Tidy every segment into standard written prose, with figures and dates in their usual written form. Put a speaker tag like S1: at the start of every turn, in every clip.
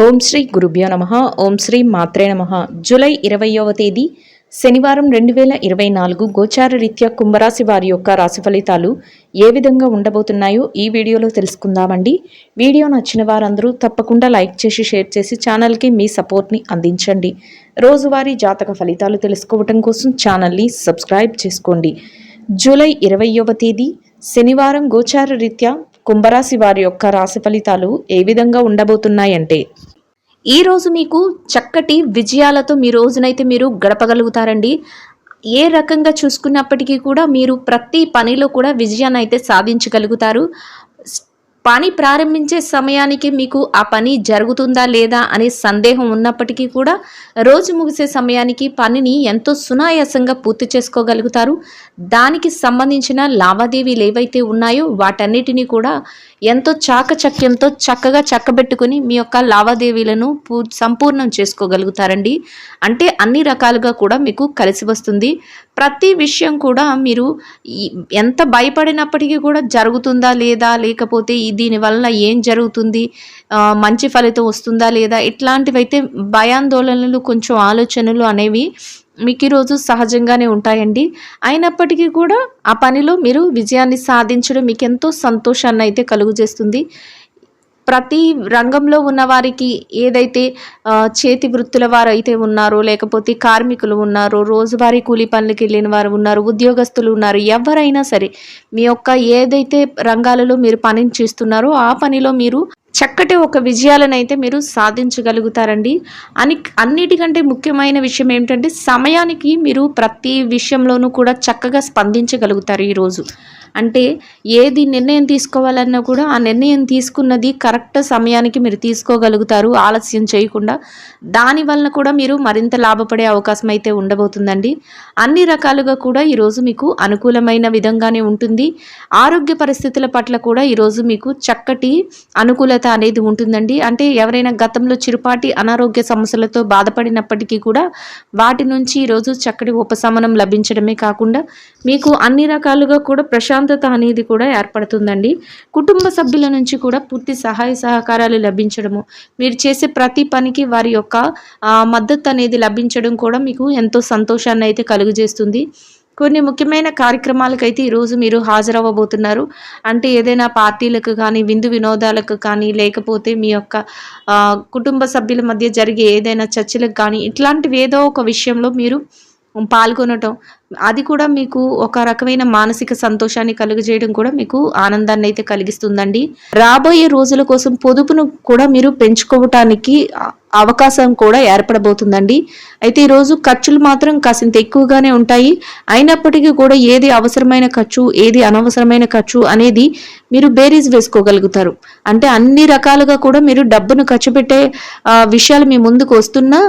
S1: ఓం శ్రీ గురుభ్యో నమః. ఓం శ్రీ మాత్రే నమః. జూలై 20వ తేదీ శనివారం 2024 గోచార రీత్యా కుంభరాశి వారి యొక్క రాశి ఫలితాలు ఏ విధంగా ఉండబోతున్నాయో ఈ వీడియోలో తెలుసుకుందామండి. వీడియో నచ్చిన వారందరూ తప్పకుండా లైక్ చేసి షేర్ చేసి ఛానల్కి మీ సపోర్ట్ని అందించండి. రోజువారీ జాతక ఫలితాలు తెలుసుకోవటం కోసం ఛానల్ని సబ్స్క్రైబ్ చేసుకోండి. జూలై 20వ తేదీ శనివారం గోచార రీత్యా కుంభరాశి వారి యొక్క రాశి ఫలితాలు ఏ విధంగా ఉండబోతున్నాయంటే, ఈ రోజు మీకు చక్కటి విజయాలతో మీ రోజునైతే మీరు గడపగలుగుతారండి. ఏ రకంగా చూసుకున్నప్పటికీ కూడా మీరు ప్రతి పనిలో కూడా విజయాన్ని అయితే సాధించగలుగుతారు. పని ప్రారంభించే సమయానికి మీకు ఆ పని జరుగుతుందా లేదా అనే సందేహం ఉన్నప్పటికీ కూడా రోజు ముగిసే సమయానికి పనిని ఎంతో సునాయాసంగా పూర్తి చేసుకోగలుగుతారు. దానికి సంబంధించిన లావాదేవీలు ఏవైతే ఉన్నాయో వాటన్నిటినీ కూడా ఎంతో చాకచక్యంతో చక్కగా చక్కబెట్టుకుని మీ యొక్క లావాదేవీలను సంపూర్ణం చేసుకోగలుగుతారండి. అంటే అన్ని రకాలుగా కూడా మీకు కలిసి వస్తుంది. ప్రతి విషయం కూడా మీరు ఎంత భయపడినప్పటికీ కూడా జరుగుతుందా లేదా, లేకపోతే దీనివల్ల ఏం జరుగుతుంది, మంచి ఫలితం వస్తుందా లేదా, ఇట్లాంటివైతే భయాందోళనలు కొంచెం ఆలోచనలు అనేవి మీకు ఈరోజు సహజంగానే ఉంటాయండి. అయినప్పటికీ కూడా ఆ పనిలో మీరు విజయాన్ని సాధించడం మీకు ఎంతో సంతోషాన్ని అయితే కలుగజేస్తుంది. ప్రతి రంగంలో ఉన్న వారికి ఏదైతే చేతి వృత్తుల వారు అయితే ఉన్నారో, లేకపోతే కార్మికులు ఉన్నారో, రోజువారీ కూలీ పనులకు వెళ్ళిన వారు ఉన్నారు, ఉద్యోగస్తులు ఉన్నారు, ఎవరైనా సరే మీ యొక్క ఏదైతే రంగాలలో మీరు పనిని చేస్తున్నారో ఆ పనిలో మీరు చక్కటి ఒక విజయాలను అయితే మీరు సాధించగలుగుతారండి. అన్నిటికంటే ముఖ్యమైన విషయం ఏమిటంటే, సమయానికి మీరు ప్రతి విషయంలోనూ కూడా చక్కగా స్పందించగలుగుతారు ఈరోజు. అంటే ఏది నిర్ణయం తీసుకోవాలన్నా కూడా ఆ నిర్ణయం తీసుకున్నది కరెక్ట్ సమయానికి మీరు తీసుకోగలుగుతారు, ఆలస్యం చేయకుండా. దానివల్ల కూడా మీరు మరింత లాభపడే అవకాశం అయితే ఉండబోతుందండి. అన్ని రకాలుగా కూడా ఈరోజు మీకు అనుకూలమైన విధంగానే ఉంటుంది. ఆరోగ్య పరిస్థితుల పట్ల కూడా ఈరోజు మీకు చక్కటి అనుకూలత అనేది ఉంటుందండి. అంటే ఎవరైనా గతంలో చిరుపాటి అనారోగ్య సమస్యలతో బాధపడినప్పటికీ కూడా వాటి నుంచి ఈరోజు చక్కటి ఉపశమనం లభించడమే కాకుండా మీకు అన్ని రకాలుగా కూడా ప్రశాంతత అనేది కూడా ఏర్పడుతుందండి. కుటుంబ సభ్యుల నుంచి కూడా పూర్తి సహాయ సహకారాలు లభించడము, మీరు చేసే ప్రతి పనికి వారి యొక్క మద్దతు అనేది లభించడం కూడా మీకు ఎంతో సంతోషాన్ని అయితే కలుగజేస్తుంది. కొన్ని ముఖ్యమైన కార్యక్రమాలకైతే ఈరోజు మీరు హాజరవ్వబోతున్నారు. అంటే ఏదైనా పార్టీలకు కానీ, విందు వినోదాలకు కానీ, లేకపోతే మీ యొక్క కుటుంబ సభ్యుల మధ్య జరిగే ఏదైనా చర్చలకు కానీ, ఇట్లాంటివి ఏదో ఒక విషయంలో మీరు పాల్గొనటం, అది కూడా మీకు ఒక రకమైన మానసిక సంతోషాన్ని కలుగజేయడం కూడా మీకు ఆనందాన్ని అయితే కలిగిస్తుందండి. రాబోయే రోజుల కోసం పొదుపును కూడా మీరు పెంచుకోవటానికి అవకాశం కూడా ఏర్పడబోతుందండి. అయితే ఈరోజు ఖర్చులు మాత్రం కాసింత ఎక్కువగానే ఉంటాయి. అయినప్పటికీ కూడా ఏది అవసరమైన ఖర్చు, ఏది అనవసరమైన ఖర్చు అనేది మీరు బేరీజ్ వేసుకోగలుగుతారు. అంటే అన్ని రకాలుగా కూడా మీరు డబ్బును ఖర్చు పెట్టే విషయాలు మీ ముందుకు వస్తున్నా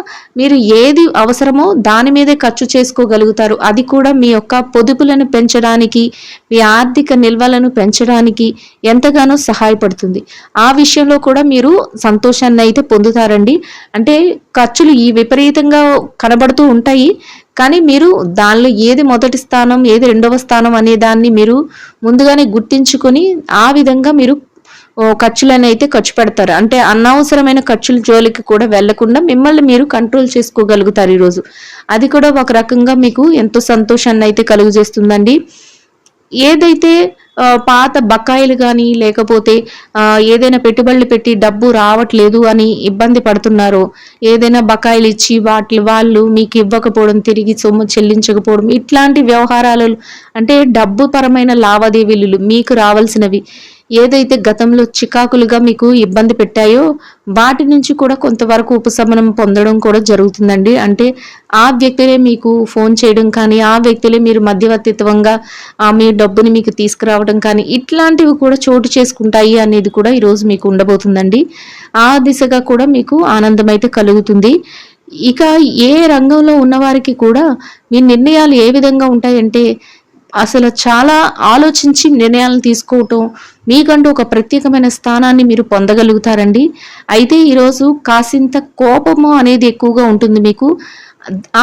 S1: మీరు ఏది అవసరమో దాని మీదే ఖర్చు చేసుకోగలుగుతారు. అది కూడా మీ యొక్క పొదుపులను పెంచడానికి, మీ ఆర్థిక నిల్వలను పెంచడానికి ఎంతగానో సహాయపడుతుంది. ఆ విషయంలో కూడా మీరు సంతోషాన్ని అయితే పొందుతారండి. అంటే ఖర్చులు ఈ విపరీతంగా కనబడుతూ ఉంటాయి, కానీ మీరు దానిలో ఏది మొదటి స్థానం, ఏది రెండవ స్థానం అనే దాన్ని మీరు ముందుగానే గుర్తించుకొని ఆ విధంగా మీరు ఖర్చులను అయితే ఖర్చు పెడతారు. అంటే అనవసరమైన ఖర్చుల జోలికి కూడా వెళ్లకుండా మిమ్మల్ని మీరు కంట్రోల్ చేసుకోగలుగుతారు ఈరోజు. అది కూడా ఒక రకంగా మీకు ఎంతో సంతోషాన్ని అయితే కలుగజేస్తుందండి. ఏదైతే పాత బకాయిలు కానీ, లేకపోతే ఏదైనా పెట్టుబడులు పెట్టి డబ్బు రావట్లేదు అని ఇబ్బంది పడుతున్నారో, ఏదైనా బకాయిలు ఇచ్చి వాళ్ళు మీకు ఇవ్వకపోవడం, తిరిగి సొమ్ము చెల్లించకపోవడం, ఇట్లాంటి వ్యవహారాలు అంటే డబ్బు పరమైన లావాదేవీలు మీకు రావాల్సినవి ఏదైతే గతంలో చికాకులుగా మీకు ఇబ్బంది పెట్టాయో వాటి నుంచి కూడా కొంతవరకు ఉపశమనం పొందడం కూడా జరుగుతుందండి. అంటే ఆ వ్యక్తులే మీకు ఫోన్ చేయడం కానీ, ఆ వ్యక్తులే మీరు మధ్యవర్తిత్వంగా మీ డబ్బుని మీకు తీసుకురావడం కానీ, ఇట్లాంటివి కూడా చోటు చేసుకుంటాయి అనేది కూడా ఈరోజు మీకు ఉండబోతుందండి. ఆ దిశగా కూడా మీకు ఆనందం అయితే కలుగుతుంది. ఇక ఏ రంగంలో ఉన్నవారికి కూడా మీ నిర్ణయాలు ఏ విధంగా ఉంటాయంటే, అసలు చాలా ఆలోచించి నిర్ణయాలను తీసుకోవటం, మీకంటూ ఒక ప్రత్యేకమైన స్థానాన్ని మీరు పొందగలుగుతారండి. అయితే ఈరోజు కాసింత కోపము అనేది ఎక్కువగా ఉంటుంది మీకు.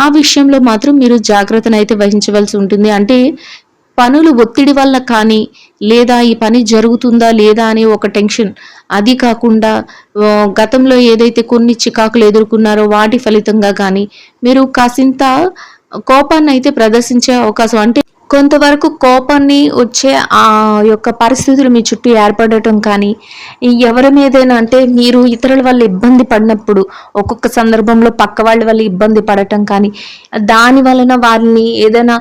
S1: ఆ విషయంలో మాత్రం మీరు జాగ్రత్తను అయితే వహించవలసి ఉంటుంది. అంటే పనులు ఒత్తిడి వల్ల కానీ, లేదా ఈ పని జరుగుతుందా లేదా అనే ఒక టెన్షన్, అది కాకుండా గతంలో ఏదైతే కొన్ని చికాకులు ఎదుర్కొన్నారో వాటి ఫలితంగా కానీ మీరు కాసింత కోపాన్నయితే ప్రదర్శించే అవకాశం, అంటే కొంతవరకు కోపాన్ని వచ్చే ఆ యొక్క పరిస్థితులు మీ చుట్టూ ఏర్పడటం కానీ, ఎవరి మీదైనా అంటే మీరు ఇతరుల వల్ల ఇబ్బంది పడినప్పుడు ఒక్కొక్క సందర్భంలో పక్క వాళ్ళ వల్ల ఇబ్బంది పడటం కానీ, దాని వలన వారిని ఏదైనా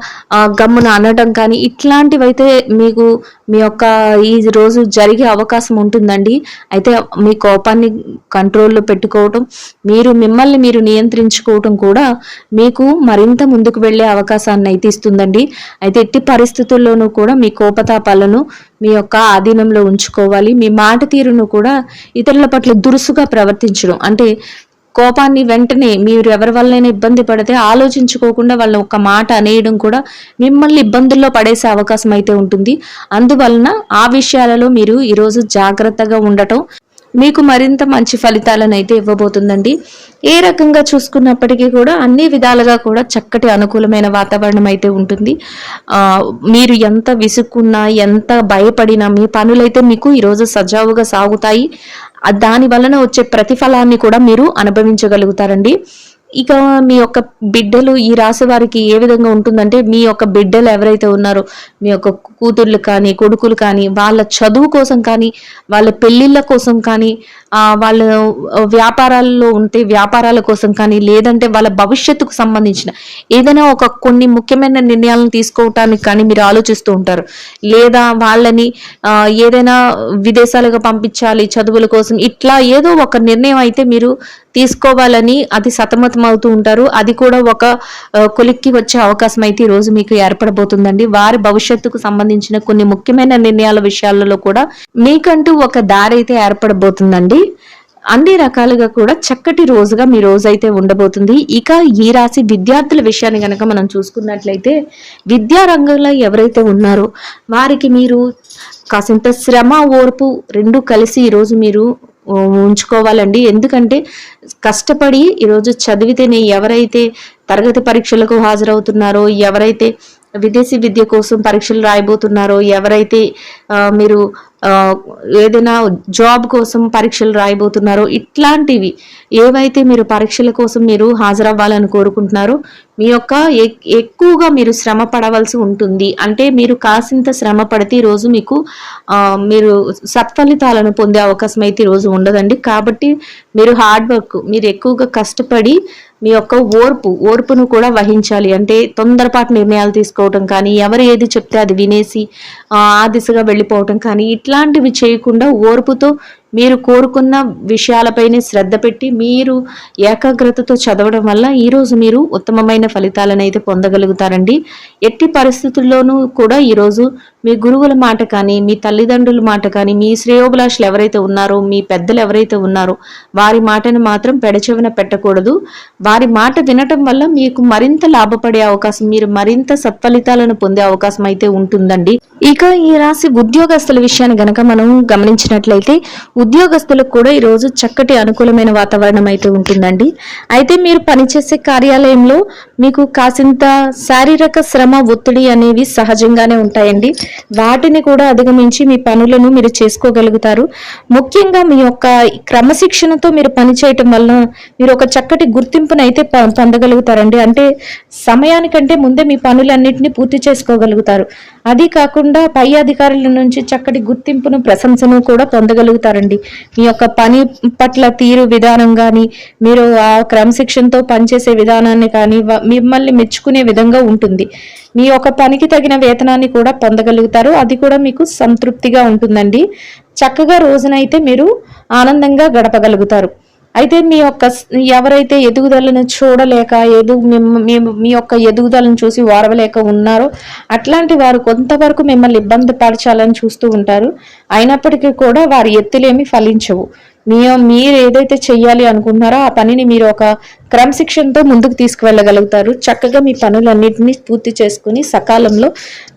S1: గమ్మున అనడం కానీ, ఇట్లాంటివైతే మీకు మీ యొక్క ఈ రోజు జరిగే అవకాశం ఉంటుందండి. అయితే మీ కోపాన్ని కంట్రోల్లో పెట్టుకోవటం, మిమ్మల్ని మీరు నియంత్రించుకోవటం కూడా మీకు మరింత ముందుకు వెళ్ళే అవకాశాన్ని అయితే ఇస్తుందండి. అయితే ఎట్టి పరిస్థితుల్లోనూ కూడా మీ కోపతాపాలను మీ యొక్క ఆధీనంలో ఉంచుకోవాలి. మీ మాట తీరును కూడా ఇతరుల పట్ల దురుసుగా ప్రవర్తించడం, అంటే కోపాన్ని వెంటనే మీరు ఎవరి వల్లైనా ఇబ్బంది పడితే ఆలోచించుకోకుండా వాళ్ళ ఒక మాట అనేయడం కూడా మిమ్మల్ని ఇబ్బందుల్లో పడేసే అవకాశం అయితే ఉంటుంది. అందువలన ఆ విషయాలలో మీరు ఈరోజు జాగ్రత్తగా ఉండటం మీకు మరింత మంచి ఫలితాలను అయితే ఇవ్వబోతుందండి. ఏ రకంగా చూసుకున్నప్పటికీ కూడా అన్ని విధాలుగా కూడా చక్కటి అనుకూలమైన వాతావరణం అయితే ఉంటుంది. మీరు ఎంత విసుక్కున్నా, ఎంత భయపడినా మీ పనులైతే మీకు ఈరోజు సజావుగా సాగుతాయి. దాని వలన వచ్చే ప్రతిఫలాన్ని కూడా మీరు అనుభవించగలుగుతారండి. ఇక మీ యొక్క బిడ్డలు, ఈ రాశి వారికి ఏ విధంగా ఉంటుందంటే, మీ యొక్క బిడ్డలు ఎవరైతే ఉన్నారో, మీ యొక్క కూతుర్లు కానీ కొడుకులు కానీ, వాళ్ళ చదువు కోసం కానీ, వాళ్ళ పెళ్లిళ్ళ కోసం కానీ, వాళ్ళ వ్యాపారాల్లో ఉంటే వ్యాపారాల కోసం కానీ, లేదంటే వాళ్ళ భవిష్యత్తుకు సంబంధించిన ఏదైనా కొన్ని ముఖ్యమైన నిర్ణయాలను తీసుకోవటానికి కానీ మీరు ఆలోచిస్తూ ఉంటారు. లేదా వాళ్ళని ఏదైనా విదేశాలకు పంపించాలి చదువుల కోసం, ఇట్లా ఏదో ఒక నిర్ణయం అయితే మీరు తీసుకోవాలని అది సతమతం అవుతూ ఉంటారు. అది కూడా ఒక కొలిక్కి వచ్చే అవకాశం అయితే ఈ రోజు మీకు ఏర్పడబోతుందండి. వారి భవిష్యత్తుకు సంబంధించిన కొన్ని ముఖ్యమైన నిర్ణయాల విషయాలలో కూడా మీకంటూ ఒక దారి అయితే ఏర్పడబోతుందండి. అన్ని రకాలుగా కూడా చక్కటి రోజుగా మీ రోజు అయితే ఉండబోతుంది. ఇక ఈ రాశి విద్యార్థుల విషయాన్ని కనుక మనం చూసుకున్నట్లయితే, విద్యా రంగంలో ఎవరైతే ఉన్నారో వారికి మీరు కాసింత శ్రమ, ఓర్పు రెండు కలిసి ఈరోజు మీరు ఉంచుకోవాలండి. ఎందుకంటే కష్టపడి ఈరోజు చదివితేనే, ఎవరైతే తరగతి పరీక్షలకు హాజరవుతున్నారో, ఎవరైతే విదేశీ విద్య కోసం పరీక్షలు రాయబోతున్నారో, ఎవరైతే మీరు ఏదైనా జాబ్ కోసం పరీక్షలు రాయబోతున్నారో, ఇట్లాంటివి ఏవైతే మీరు పరీక్షల కోసం మీరు హాజరవ్వాలని కోరుకుంటున్నారో, మీ యొక్క ఎక్కువగా మీరు శ్రమ పడవలసి ఉంటుంది. అంటే మీరు కాసింత శ్రమ పడితే ఈరోజు మీకు మీరు సత్ఫలితాలను పొందే అవకాశం అయితే ఈరోజు ఉండదండి. కాబట్టి మీరు హార్డ్ వర్క్, మీరు ఎక్కువగా కష్టపడి మీ యొక్క ఓర్పును కూడా వహించాలి. అంటే తొందరపాటు నిర్ణయాలు తీసుకోవటం కానీ, ఎవరు ఏది చెప్తే అది వినేసి ఆ దిశగా వెళ్ళిపోవటం కానీ, ఇట్లాంటివి చేయకుండా ఓర్పుతో మీరు కోరుకున్న విషయాలపైనే శ్రద్ధ పెట్టి మీరు ఏకాగ్రతతో చదవడం వల్ల ఈరోజు మీరు ఉత్తమమైన ఫలితాలను అయితే పొందగలుగుతారండి. ఎట్టి పరిస్థితుల్లోనూ కూడా ఈరోజు మీ గురువుల మాట కానీ, మీ తల్లిదండ్రుల మాట కానీ, మీ శ్రేయోభిలాషులు ఎవరైతే ఉన్నారో, మీ పెద్దలు ఎవరైతే ఉన్నారో వారి మాటను మాత్రం పెడచెవిన పెట్టకూడదు. వారి మాట వినటం వల్ల మీకు మరింత లాభపడే అవకాశం, మీరు మరింత సత్ఫలితాలను పొందే అవకాశం అయితే ఉంటుందండి. ఇక ఈ రాశి ఉద్యోగస్తుల విషయాన్ని గనక మనం గమనించినట్లయితే, ఉద్యోగస్తులకు కూడా ఈరోజు చక్కటి అనుకూలమైన వాతావరణం అయితే ఉంటుందండి. అయితే మీరు పనిచేసే కార్యాలయంలో మీకు కాసింత శారీరక శ్రమ, ఒత్తిడి అనేవి సహజంగానే ఉంటాయండి. వాటిని కూడా అధిగమించి మీ పనులను మీరు చేసుకోగలుగుతారు. ముఖ్యంగా మీ యొక్క క్రమశిక్షణతో మీరు పనిచేయటం వల్ల మీరు ఒక చక్కటి గుర్తింపునైతే పొందగలుగుతారండి. అంటే సమయానికంటే ముందే మీ పనులన్నింటినీ పూర్తి చేసుకోగలుగుతారు. అది కాకుండా పై అధికారుల నుంచి చక్కటి గుర్తింపును, ప్రశంసను కూడా పొందగలుగుతారండి. మీ యొక్క పని పట్ల తీరు విధానం కానీ, మీరు ఆ క్రమశిక్షణతో పనిచేసే విధానాన్ని కానీ మిమ్మల్ని మెచ్చుకునే విధంగా ఉంటుంది. మీ యొక్క పనికి తగిన వేతనాన్ని కూడా పొందగలుగుతారు. అది కూడా మీకు సంతృప్తిగా ఉంటుందండి. చక్కగా రోజునైతే మీరు ఆనందంగా గడపగలుగుతారు. అయితే మీ యొక్క ఎవరైతే ఎదుగుదలను చూడలేక మీ యొక్క ఎదుగుదలను చూసి ఓర్వలేక ఉన్నారో అట్లాంటి వారు కొంతవరకు మిమ్మల్ని ఇబ్బంది పరచాలని చూస్తూ ఉంటారు. అయినప్పటికీ కూడా వారి ఎత్తులేమి ఫలించవు. మీరు ఏదైతే చెయ్యాలి అనుకుంటున్నారో ఆ పనిని మీరు ఒక క్రమశిక్షణతో ముందుకు తీసుకువెళ్ళగలుగుతారు. చక్కగా మీ పనులన్నింటినీ పూర్తి చేసుకుని సకాలంలో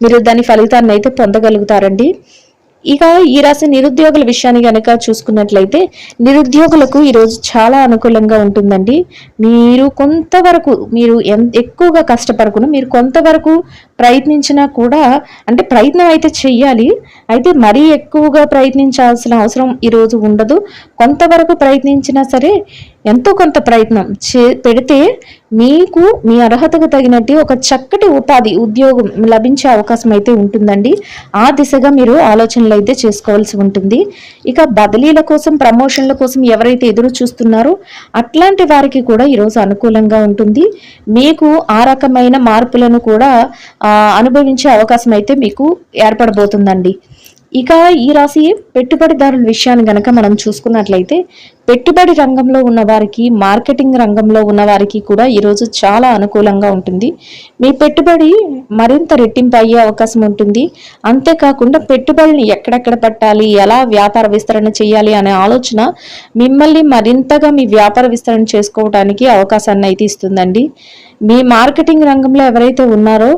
S1: మీరు దాని ఫలితాన్ని అయితే పొందగలుగుతారండి. ఇక ఈ రాశి నిరుద్యోగుల విషయాన్ని కనుక చూసుకున్నట్లయితే, నిరుద్యోగులకు ఈరోజు చాలా అనుకూలంగా ఉంటుందండి. మీరు కొంతవరకు, మీరు ఎక్కువగా కష్టపడకుండా మీరు కొంతవరకు ప్రయత్నించినా కూడా అంటే ప్రయత్నం అయితే చెయ్యాలి. అయితే మరీ ఎక్కువగా ప్రయత్నించాల్సిన అవసరం ఈరోజు ఉండదు. కొంతవరకు ప్రయత్నించినా సరే ఎంతో కొంత ప్రయత్నం పెడితే మీకు మీ అర్హతకు తగినట్టు ఒక చక్కటి ఉద్యోగం లభించే అవకాశం అయితే ఉంటుందండి. ఆ దిశగా మీరు ఆలోచనలు అయితే చేసుకోవాల్సి ఉంటుంది. ఇక బదిలీల కోసం, ప్రమోషన్ల కోసం ఎవరైతే ఎదురు చూస్తున్నారో అట్లాంటి వారికి కూడా ఈరోజు అనుకూలంగా ఉంటుంది. మీకు ఆ రకమైన మార్పులను కూడా అనుభవించే అవకాశం అయితే మీకు ఏర్పడబోతుందండి. ఇక ఈ రాశి పెట్టుబడిదారుల విషయాన్ని గనక మనం చూసుకున్నట్లయితే పెట్టుబడి రంగంలో ఉన్న వారికి, మార్కెటింగ్ రంగంలో ఉన్న వారికి కూడా ఈరోజు చాలా అనుకూలంగా ఉంటుంది. మీ పెట్టుబడి మరింత రెట్టింపు అయ్యే అవకాశం ఉంటుంది. అంతేకాకుండా పెట్టుబడిని ఎక్కడెక్కడ పెట్టాలి, ఎలా వ్యాపార విస్తరణ చేయాలి అనే ఆలోచన మిమ్మల్ని మరింతగా మీ వ్యాపార విస్తరణ చేసుకోవడానికి అవకాశాన్ని అయితే ఇస్తుందండి. మీ మార్కెటింగ్ రంగంలో ఎవరైతే ఉన్నారో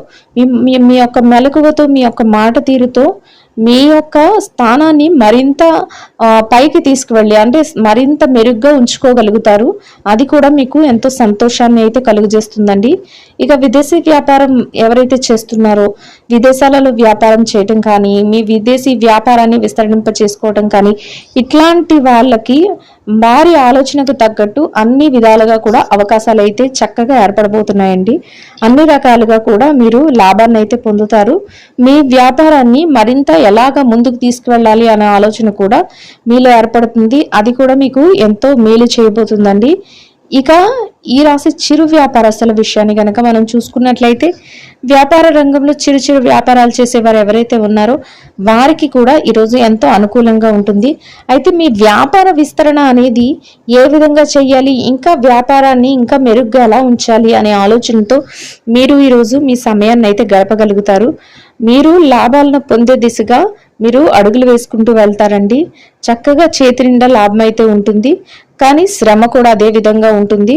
S1: మీ యొక్క మెలకువతో, మీ యొక్క మాట తీరుతో మీ యొక్క స్థానాన్ని మరింత పైకి తీసుకువెళ్ళి అంటే మరింత మెరుగ్గా ఉంచుకోగలుగుతారు. అది కూడా మీకు ఎంతో సంతోషాన్ని అయితే కలుగజేస్తుందండి. ఇక విదేశీ వ్యాపారం ఎవరైతే చేస్తున్నారో విదేశాలలో వ్యాపారం చేయటం కానీ, మీ విదేశీ వ్యాపారాన్ని విస్తరింప చేసుకోవటం కానీ ఇట్లాంటి వాళ్ళకి వారి ఆలోచనకు తగ్గట్టు అన్ని విధాలుగా కూడా అవకాశాలు అయితే చక్కగా ఏర్పడబోతున్నాయండి. అన్ని రకాలుగా కూడా మీరు లాభాన్ని అయితే పొందుతారు. మీ వ్యాపారాన్ని మరింత ఎలాగ ముందుకు తీసుకువెళ్ళాలి అనే ఆలోచన కూడా మీలో ఏర్పడుతుంది. అది కూడా మీకు ఎంతో మేలు చేయబోతుందండి. ఇక ఈ రాశి చిరు వ్యాపారస్తుల విషయాన్ని కనుక మనం చూసుకున్నట్లయితే వ్యాపార రంగంలో చిరు చిరు వ్యాపారాలు చేసేవారు ఎవరైతే ఉన్నారో వారికి కూడా ఈరోజు ఎంతో అనుకూలంగా ఉంటుంది. అయితే మీ వ్యాపార విస్తరణ అనేది ఏ విధంగా చేయాలి, ఇంకా వ్యాపారాన్ని ఇంకా మెరుగ్గా ఎలా ఉంచాలి అనే ఆలోచనతో మీరు ఈరోజు మీ సమయాన్ని అయితే గడపగలుగుతారు. మీరు లాభాలను పొందే దిశగా మీరు అడుగులు వేసుకుంటూ వెళ్తారండి. చక్కగా చేతి నిండా లాభం అయితే ఉంటుంది, కానీ శ్రమ కూడా అదే విధంగా ఉంటుంది.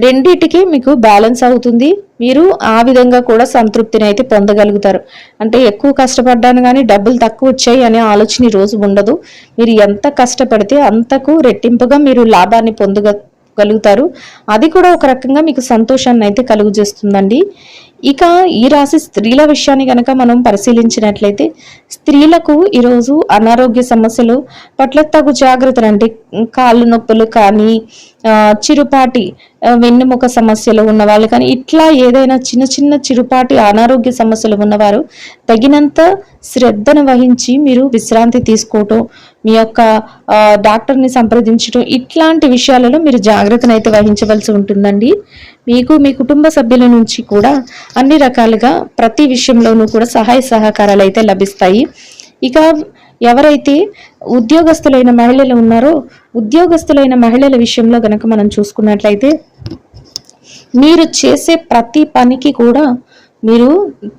S1: రెండిటికి మీకు బ్యాలెన్స్ అవుతుంది. మీరు ఆ విధంగా కూడా సంతృప్తిని అయితే పొందగలుగుతారు. అంటే ఎక్కువ కష్టపడ్డాను కానీ డబ్బులు తక్కువ వచ్చాయి అనే ఆలోచన ఈ రోజు ఉండదు. మీరు ఎంత కష్టపడితే అంతకు రెట్టింపుగా మీరు లాభాన్ని పొందగలుగుతారు. అది కూడా ఒక రకంగా మీకు సంతోషాన్ని అయితే కలుగజేస్తుందండి. ఇక ఈ రాశి స్త్రీల విషయాన్ని కనుక మనం పరిశీలించినట్లయితే స్త్రీలకు ఈరోజు అనారోగ్య సమస్యలు పట్ల తగు జాగ్రత్తలు అంటే కాళ్ళు నొప్పులు కానీ, చిరుపాటి వెన్నెముక సమస్యలు ఉన్న వాళ్ళు కానీ ఇట్లా ఏదైనా చిన్న చిన్న చిరుపాటి అనారోగ్య సమస్యలు ఉన్నవారు తగినంత శ్రద్ధను వహించి మీరు విశ్రాంతి తీసుకోవటం, మీ యొక్క డాక్టర్ని సంప్రదించడం ఇట్లాంటి విషయాలలో మీరు జాగ్రత్తను అయితే వహించవలసి ఉంటుందండి. మీకు మీ కుటుంబ సభ్యుల నుంచి కూడా అన్ని రకాలుగా ప్రతి విషయంలోనూ కూడా సహాయ సహకారాలు అయితే లభిస్తాయి. ఇక ఎవరైతే ఉద్యోగస్తులైన మహిళలు ఉన్నారో ఉద్యోగస్తులైన మహిళల విషయంలో గనక మనం చూసుకున్నట్లయితే మీరు చేసే ప్రతి పనికి కూడా మీరు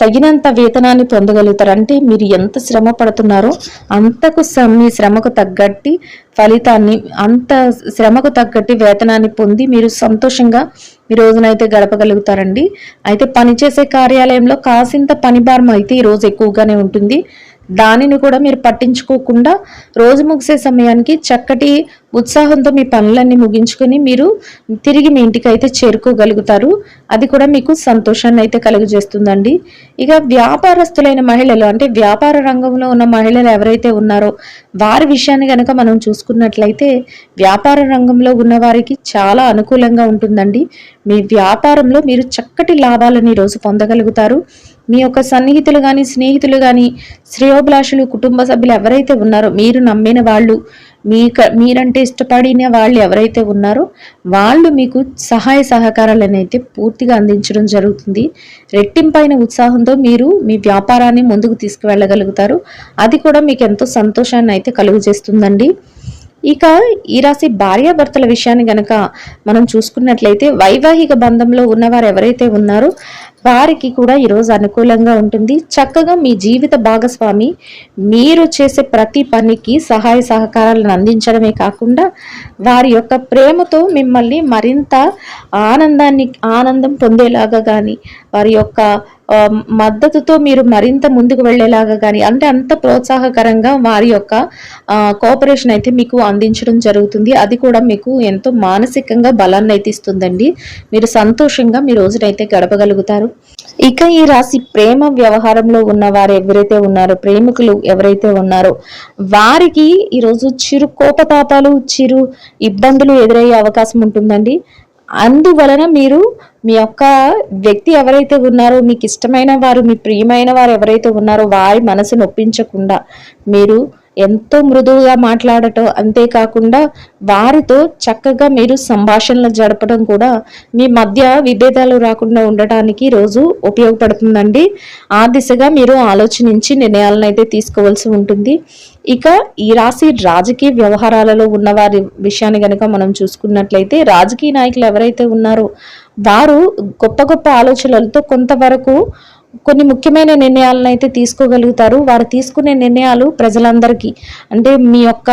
S1: తగినంత వేతనాన్ని పొందగలుగుతారు. అంటే మీరు ఎంత శ్రమ పడుతున్నారో అంతకు మీ శ్రమకు తగ్గట్టి ఫలితాన్ని, అంత శ్రమకు తగ్గట్టి వేతనాన్ని పొంది మీరు సంతోషంగా ఈ రోజునైతే గడపగలుగుతారండి. అయితే పనిచేసే కార్యాలయంలో కాసింత పని భారం అయితే ఈ రోజు ఎక్కువగానే ఉంటుంది. దానిని కూడా మీరు పట్టించుకోకుండా రోజు ముగిసే సమయానికి చక్కటి ఉత్సాహంతో మీ పనులన్నీ ముగించుకొని మీరు తిరిగి మీ ఇంటికి అయితే చేరుకోగలుగుతారు. అది కూడా మీకు సంతోషాన్ని అయితే కలుగజేస్తుందండి. ఇక వ్యాపారస్తులైన మహిళలు అంటే వ్యాపార రంగంలో ఉన్న మహిళలు ఎవరైతే ఉన్నారో వారి విషయాన్ని కనుక మనం చూసుకున్నట్లయితే వ్యాపార రంగంలో ఉన్న వారికి చాలా అనుకూలంగా ఉంటుందండి. మీ వ్యాపారంలో మీరు చక్కటి లాభాలను ఈరోజు పొందగలుగుతారు. మీ యొక్క సన్నిహితులు కానీ, స్నేహితులు కానీ, శ్రేయోభిలాషులు, కుటుంబ సభ్యులు ఎవరైతే ఉన్నారో మీరు నమ్మిన వాళ్ళు, మీరంటే ఇష్టపడిన వాళ్ళు ఎవరైతే ఉన్నారో వాళ్ళు మీకు సహాయ సహకారాలను అయితే పూర్తిగా అందించడం జరుగుతుంది. రెట్టింపైన ఉత్సాహంతో మీరు మీ వ్యాపారాన్ని ముందుకు తీసుకువెళ్ళగలుగుతారు. అది కూడా మీకు ఎంతో సంతోషాన్ని అయితే కలుగజేస్తుందండి. ఇక ఈ రాశి భార్యాభర్తల విషయాన్ని గనక మనం చూసుకున్నట్లయితే వైవాహిక బంధంలో ఉన్నవారు ఎవరైతే ఉన్నారో వారికి కూడా ఈరోజు అనుకూలంగా ఉంటుంది. చక్కగా మీ జీవిత భాగస్వామి మీరు చేసే ప్రతి పనికి సహాయ సహకారాలను అందించడమే కాకుండా వారి యొక్క ప్రేమతో మిమ్మల్ని మరింత ఆనందం పొందేలాగా కానీ, వారి యొక్క మద్దతుతో మీరు మరింత ముందుకు వెళ్ళేలాగా కానీ, అంటే అంత ప్రోత్సాహకరంగా వారి యొక్క కోఆపరేషన్ అయితే మీకు అందించడం జరుగుతుంది. అది కూడా మీకు ఎంతో మానసికంగా బలాన్ని అయితే ఇస్తుందండి. మీరు సంతోషంగా మీ రోజునైతే గడపగలుగుతారు. ఇక ఈ రాశి ప్రేమ వ్యవహారంలో ఉన్న వారు ఎవరైతే ఉన్నారో, ప్రేమికులు ఎవరైతే ఉన్నారో వారికి ఈరోజు చిరు కోపతాపాలు, చిరు ఇబ్బందులు ఎదురయ్యే అవకాశం ఉంటుందండి. అందువలన మీరు మీ యొక్క వ్యక్తి ఎవరైతే ఉన్నారో, మీకు ఇష్టమైన వారు, మీ ప్రియమైన వారు ఎవరైతే ఉన్నారో వారి మనసు నొప్పించకుండా మీరు ఎంతో మృదువుగా మాట్లాడటం, అంతేకాకుండా వారితో చక్కగా మీరు సంభాషణలు జరపడం కూడా మీ మధ్య విభేదాలు రాకుండా ఉండటానికి రోజు ఉపయోగపడుతుందండి. ఆ దిశగా మీరు ఆలోచించి నిర్ణయాలను అయితే తీసుకోవాల్సి ఉంటుంది. ఇక ఈ రాశి రాజకీయ వ్యవహారాలలో ఉన్న వారి విషయాన్ని కనుక మనం చూసుకున్నట్లయితే, రాజకీయ నాయకులు ఎవరైతే ఉన్నారో వారు గొప్ప గొప్ప ఆలోచనలతో కొంతవరకు కొన్ని ముఖ్యమైన నిర్ణయాలను అయితే తీసుకోగలుగుతారు. వారు తీసుకునే నిర్ణయాలు ప్రజలందరికీ, అంటే మీ యొక్క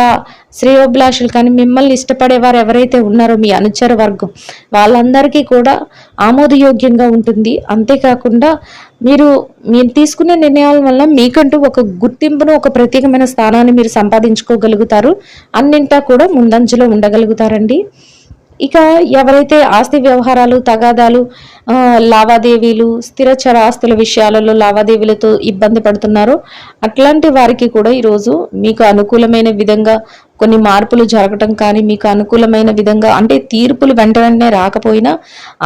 S1: శ్రేయోభిలాషులు కానీ మిమ్మల్ని ఇష్టపడేవారు ఎవరైతే ఉన్నారో మీ అనుచర వర్గం వాళ్ళందరికీ కూడా ఆమోదయోగ్యంగా ఉంటుంది. అంతేకాకుండా మీరు తీసుకునే నిర్ణయాల వల్ల మీకంటూ ఒక గుర్తింపును, ఒక ప్రత్యేకమైన స్థానాన్ని మీరు సంపాదించుకోగలుగుతారు. అన్నింటా కూడా ముందంజలో ఉండగలుగుతారండి. ఇక ఎవరైతే ఆస్తి వ్యవహారాలు, తగాదాలు, లావాదేవీలు, స్థిర చరాస్తుల విషయాలలో లావాదేవీలతో ఇబ్బంది పడుతున్నారో అట్లాంటి వారికి కూడా ఈరోజు మీకు అనుకూలమైన విధంగా కొన్ని మార్పులు జరగటం కానీ, మీకు అనుకూలమైన విధంగా అంటే తీర్పులు వెంట వెంటనే రాకపోయినా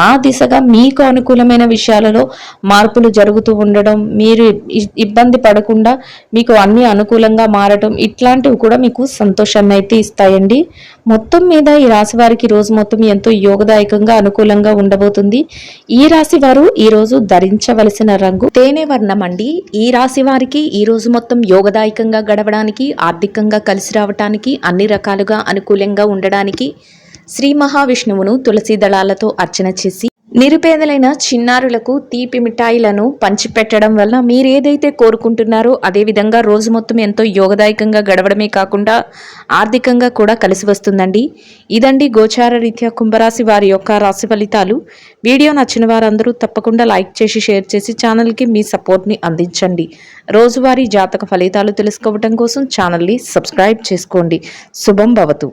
S1: ఆ దిశగా మీకు అనుకూలమైన విషయాలలో మార్పులు జరుగుతూ ఉండడం, మీరు ఇబ్బంది పడకుండా మీకు అన్ని అనుకూలంగా మారటం, ఇట్లాంటివి కూడా మీకు సంతోషాన్ని అయితే ఇస్తాయండి. మొత్తం మీద ఈ రాశి వారికి రోజు మొత్తం ఎంతో యోగదాయకంగా, అనుకూలంగా ఉండబోతుంది. ఈ రాశి వారు ఈ రోజు ధరించవలసిన రంగు తేనె వర్ణం అండి. ఈ రాశి వారికి ఈ రోజు మొత్తం యోగదాయకంగా గడవడానికి, ఆర్థికంగా కలిసి రావడానికి, అన్ని రకాలుగా అనుకూలంగా ఉండడానికి శ్రీ మహావిష్ణువును తులసి దళాలతో అర్చన చేసి నిరుపేదలైన చిన్నారులకు తీపి మిఠాయిలను పంచిపెట్టడం వల్ల మీరు ఏదైతే కోరుకుంటున్నారో అదే విధంగా రోజు మొత్తం ఎంతో యోగదాయకంగా గడవడమే కాకుండా ఆర్థికంగా కూడా కలిసి వస్తుందండి. ఇదండి గోచార రీత్యా కుంభరాశి వారి యొక్క రాశి ఫలితాలు. వీడియో నచ్చిన వారందరూ తప్పకుండా లైక్ చేసి, షేర్ చేసి ఛానల్కి మీ సపోర్ట్ని అందించండి. రోజువారీ జాతక ఫలితాలు తెలుసుకోవడం కోసం ఛానల్ని సబ్స్క్రైబ్ చేసుకోండి. శుభం భవతు.